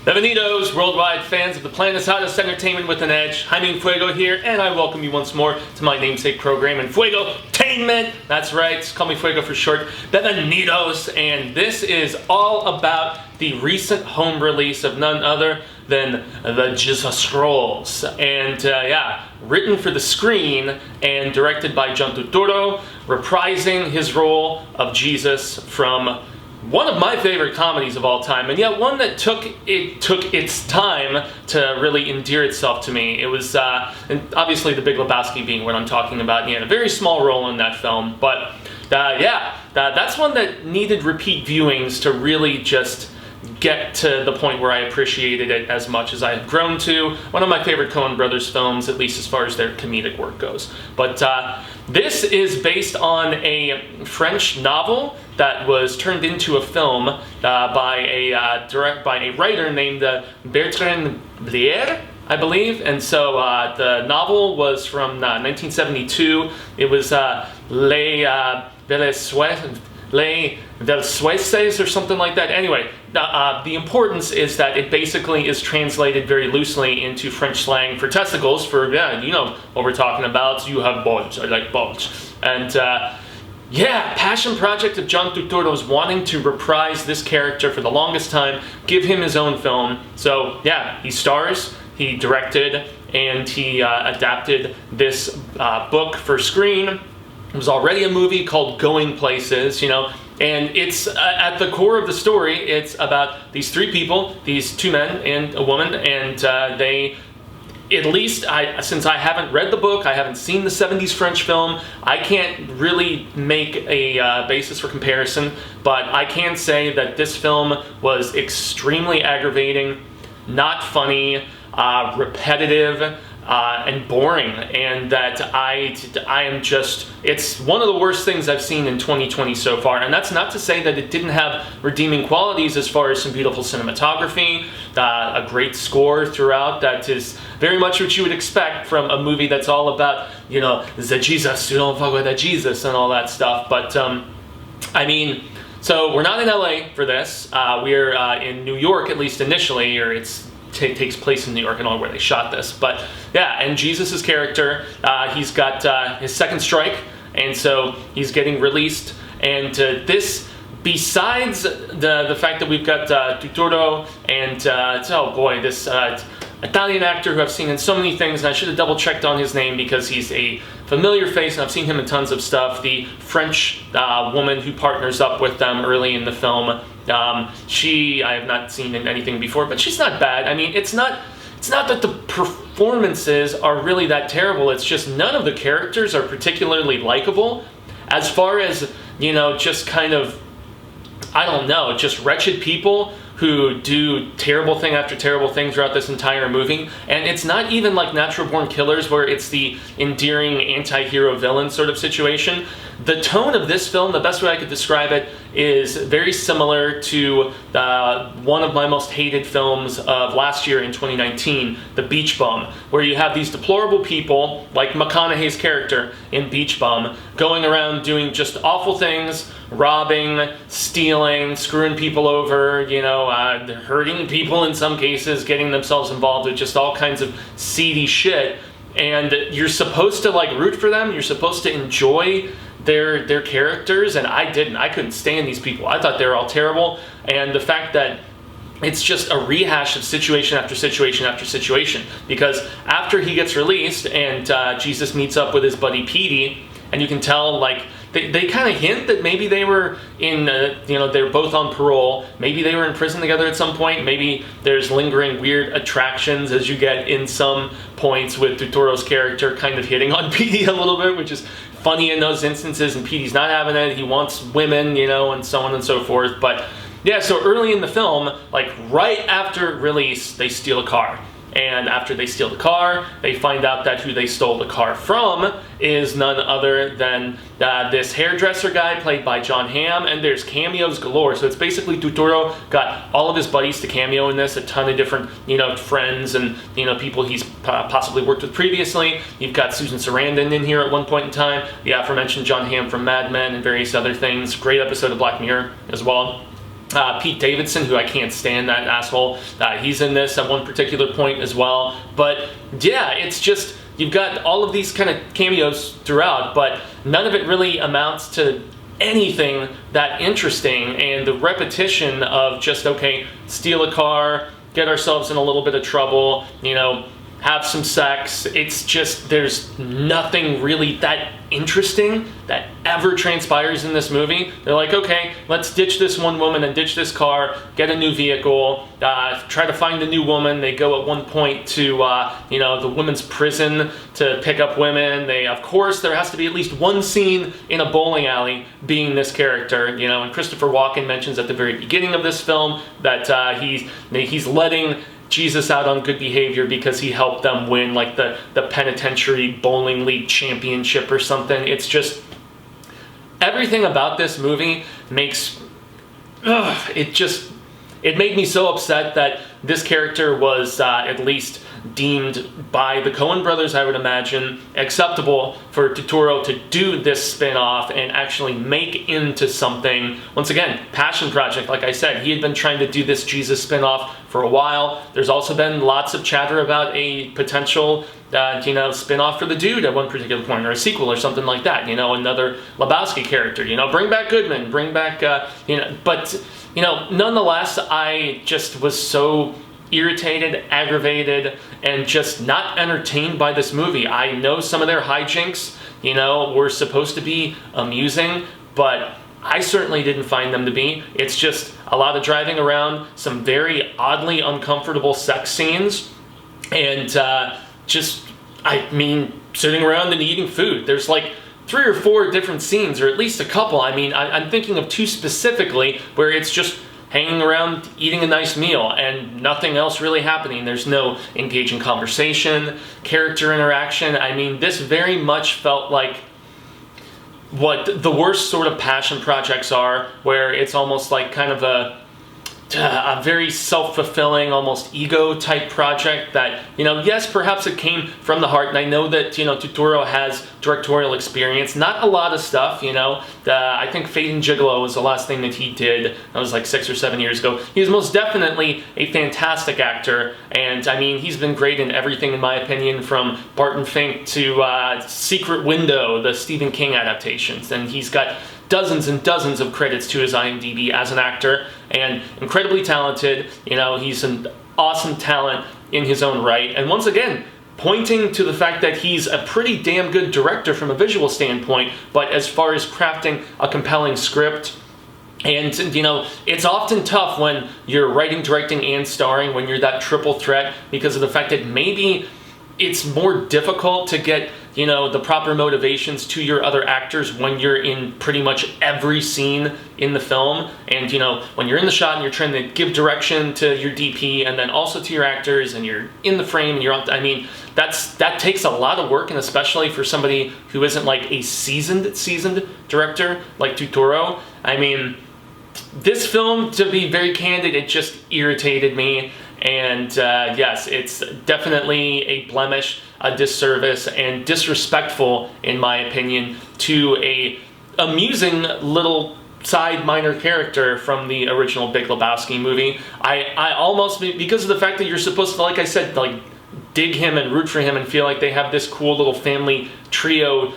Bienvenidos, worldwide fans of the planet's hottest entertainment with an edge. Jaime En Fuego here, and I welcome you once more to my namesake program, Enfuegotainment. That's right, call me Fuego for short. Bienvenidos, and this is all about the recent home release of none other than the Jesus Scrolls. And written for the screen and directed by John Turturro, reprising his role of Jesus from one of my favorite comedies of all time, and yet one that took its time to really endear itself to me. It was, and obviously The Big Lebowski being what I'm talking about. He had a very small role in that film, but that's one that needed repeat viewings to really just get to the point where I appreciated it as much as I have grown to. One of my favorite Coen Brothers films, at least as far as their comedic work goes. But this is based on a French novel that was turned into a film by a writer named Bertrand Blier, I believe. And so the novel was from 1972. It was Les Velsueces or something like that. Anyway, the importance is that it basically is translated very loosely into French slang for testicles, for, you know what we're talking about. You have balls, I like balls. And passion project of John Turturro's wanting to reprise this character for the longest time, give him his own film. So he stars, he directed, and he adapted this book for screen. It was already a movie called Going Places, and it's at the core of the story. It's about these three people, these two men and a woman, and they, at least since I haven't read the book, I haven't seen the 70s French film, I can't really make a basis for comparison, but I can say that this film was extremely aggravating, not funny, repetitive, and boring, and that I am just, it's one of the worst things I've seen in 2020 so far. And that's not to say that it didn't have redeeming qualities as far as some beautiful cinematography, a great score throughout that is very much what you would expect from a movie that's all about, the Jesus, you don't fuck with that Jesus and all that stuff. But so we're not in LA for this. We're in New York, at least initially, or takes place in New York and all where they shot this. But and Jesus' character, he's got his second strike, and so he's getting released. And this, besides the fact that we've got Turturro and this Italian actor who I've seen in so many things, and I should have double checked on his name because he's a familiar face and I've seen him in tons of stuff. The French woman who partners up with them early in the film, I have not seen in anything before, but she's not bad. I mean, it's not that the performances are really that terrible, it's just none of the characters are particularly likable. As far as, just kind of, just wretched people who do terrible thing after terrible thing throughout this entire movie. And it's not even like Natural Born Killers, where it's the endearing anti-hero villain sort of situation. The tone of this film, the best way I could describe it, is very similar to one of my most hated films of last year in 2019, The Beach Bum, where you have these deplorable people, like McConaughey's character in Beach Bum, going around doing just awful things, robbing, stealing, screwing people over, hurting people in some cases, getting themselves involved with just all kinds of seedy shit. And you're supposed to root for them, you're supposed to enjoy their characters, and I didn't. I couldn't stand these people. I thought they were all terrible, and the fact that it's just a rehash of situation after situation after situation, because after he gets released and Jesus meets up with his buddy Petey, and you can tell, they kind of hint that maybe they were in, they're both on parole. Maybe they were in prison together at some point. Maybe there's lingering weird attractions as you get in some points with Turturro's character kind of hitting on Petey a little bit, which is funny in those instances, and Petey's not having it. He wants women, and so on and so forth. But so early in the film, right after release, they steal a car. And after they steal the car, they find out that who they stole the car from is none other than this hairdresser guy played by John Hamm, and there's cameos galore. So it's basically Turturro got all of his buddies to cameo in this, a ton of different, friends and, people he's possibly worked with previously. You've got Susan Sarandon in here at one point in time, the aforementioned John Hamm from Mad Men and various other things. Great episode of Black Mirror as well. Pete Davidson, who I can't stand, that asshole. He's in this at one particular point as well. But yeah, it's just, you've got all of these kind of cameos throughout, but none of it really amounts to anything that interesting. And the repetition of just, okay, steal a car, get ourselves in a little bit of trouble, you know, have some sex. It's just, there's nothing really that interesting that ever transpires in this movie. They're like, okay, let's ditch this one woman and ditch this car, get a new vehicle, try to find a new woman. They go at one point to, you know, the women's prison to pick up women. Of course, there has to be at least one scene in a bowling alley being this character, you know, and Christopher Walken mentions at the very beginning of this film that he's letting Jesus out on good behavior because he helped them win like the penitentiary bowling league championship or something. It's just, everything about this movie makes, it made me so upset that this character was at least deemed by the Coen brothers, I would imagine, acceptable for Turturro to do this spin-off and actually make into something. Once again, passion project, like I said, he had been trying to do this Jesus spin-off for a while. There's also been lots of chatter about a potential you know, spin-off for the Dude at one particular point, or a sequel or something like that, you know, another Lebowski character, you know, bring back Goodman, bring back, you know, but, you know, nonetheless, I just was so irritated, aggravated, and just not entertained by this movie. I know some of their hijinks, you know, were supposed to be amusing, but I certainly didn't find them to be. It's just a lot of driving around, some very oddly uncomfortable sex scenes, and just, I mean, sitting around and eating food. There's like 3 or 4 different scenes, or at least a couple. I mean, I'm thinking of 2 specifically where it's just hanging around eating a nice meal and nothing else really happening. There's no engaging conversation, character interaction. I mean, this very much felt like what the worst sort of passion projects are, where it's almost like kind of a very self-fulfilling, almost ego-type project that, you know, yes, perhaps it came from the heart, and I know that, you know, Turturro has directorial experience, not a lot of stuff, you know, I think Fate and Gigolo was the last thing that he did, that was like 6 or 7 years ago. He's most definitely a fantastic actor, and I mean, he's been great in everything, in my opinion, from Barton Fink to Secret Window, the Stephen King adaptations, and he's got dozens and dozens of credits to his IMDb as an actor, and incredibly talented. You know, he's an awesome talent in his own right. And once again, pointing to the fact that he's a pretty damn good director from a visual standpoint, but as far as crafting a compelling script, and, you know, it's often tough when you're writing, directing, and starring, when you're that triple threat, because of the fact that maybe it's more difficult to get, you know, the proper motivations to your other actors when you're in pretty much every scene in the film. And, you know, when you're in the shot and you're trying to give direction to your DP and then also to your actors, and you're in the frame and you're on, I mean, that takes a lot of work, and especially for somebody who isn't like a seasoned director like Turturro. I mean, this film, to be very candid, it just irritated me. And yes, it's definitely a blemish, a disservice, and disrespectful, in my opinion, to a amusing little side minor character from the original Big Lebowski movie. I almost, because of the fact that you're supposed to, like I said, like dig him and root for him and feel like they have this cool little family trio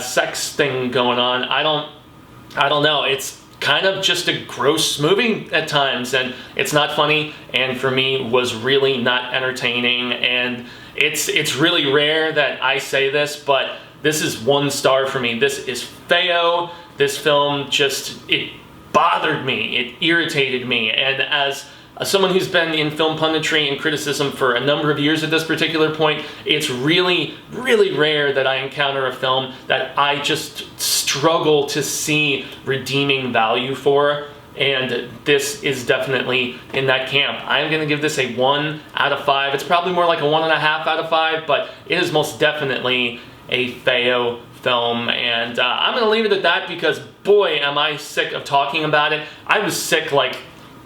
sex thing going on. I don't know. It's kind of just a gross movie at times, and it's not funny, and for me was really not entertaining. And it's really rare that I say this, but this is 1 star for me. This is feo. This film just, it bothered me, it irritated me, and as someone who's been in film punditry and criticism for a number of years at this particular point, it's really, really rare that I encounter a film that I just struggle to see redeeming value for, and this is definitely in that camp. I'm going to give this a 1 out of 5. It's probably more like a 1.5 out of 5, but it is most definitely a feo film, and I'm going to leave it at that, because boy, am I sick of talking about it. I was sick like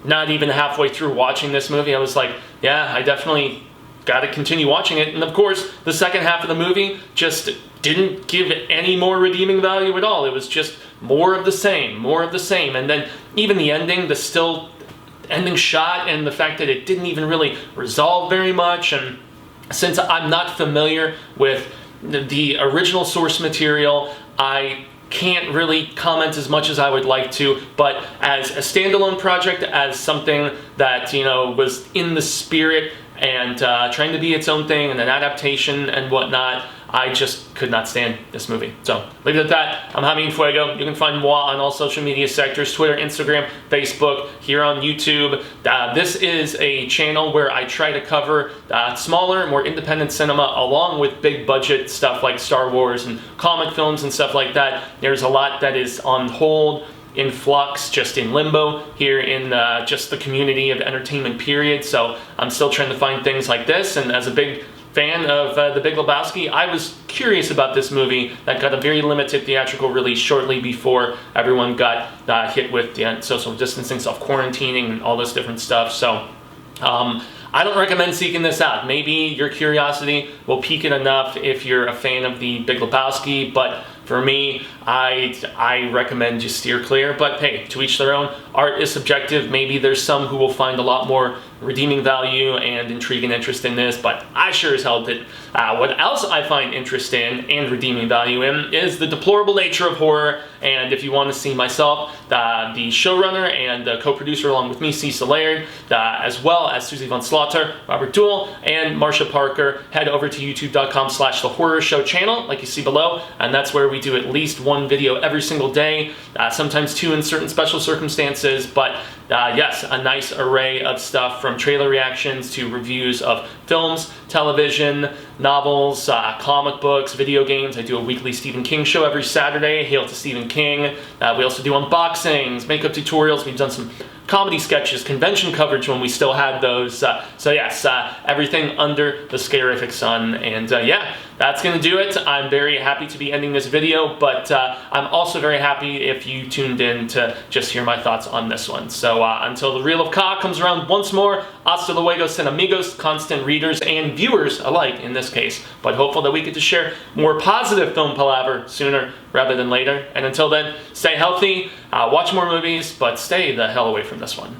not even halfway through watching this movie. I was like, yeah, I definitely got to continue watching it. And of course, the second half of the movie just didn't give any more redeeming value at all. It was just more of the same, and then even the ending, the still ending shot, and the fact that it didn't even really resolve very much. And since I'm not familiar with the original source material, I can't really comment as much as I would like to, but as a standalone project, as something that, you know, was in the spirit and trying to be its own thing and an adaptation and whatnot, I just could not stand this movie. So, leave it at that. I'm Jaime En Fuego. You can find moi on all social media sectors, Twitter, Instagram, Facebook, here on YouTube. This is a channel where I try to cover smaller, more independent cinema, along with big budget stuff like Star Wars and comic films and stuff like that. There's a lot that is on hold, in flux, just in limbo here in just the community of entertainment, period. So I'm still trying to find things like this, and as a big fan of The Big Lebowski, I was curious about this movie that got a very limited theatrical release shortly before everyone got hit with the social distancing, self-quarantining, and all this different stuff. So I don't recommend seeking this out. Maybe your curiosity will pique it enough if you're a fan of The Big Lebowski, but for me, I recommend you steer clear. But hey, to each their own. Art is subjective. Maybe there's some who will find a lot more redeeming value and intrigue and interest in this, but I sure as hell did. What else I find interest in and redeeming value in is the deplorable nature of horror. And if you want to see myself, the showrunner and co-producer along with me, Cecil Laird, as well as Susie Von Slaughter, Robert Duell, and Marsha Parker, head over to youtube.com/The Horror Show channel, like you see below, and that's where we do at least one video every single day, sometimes two in certain special circumstances, but yes, a nice array of stuff from trailer reactions to reviews of films, television, novels, comic books, video games. I do a weekly Stephen King show every Saturday, Hail to Stephen King. We also do unboxings, makeup tutorials. We've done some comedy sketches, convention coverage when we still had those. So yes, everything under the scarific sun. And yeah, that's going to do it. I'm very happy to be ending this video, but I'm also very happy if you tuned in to just hear my thoughts on this one. So until the Reel of Ka comes around once more, hasta luego, cinemigos, constant readers and viewers alike in this case, but hopeful that we get to share more positive film palaver sooner rather than later. And until then, stay healthy, watch more movies, but stay the hell away from this one.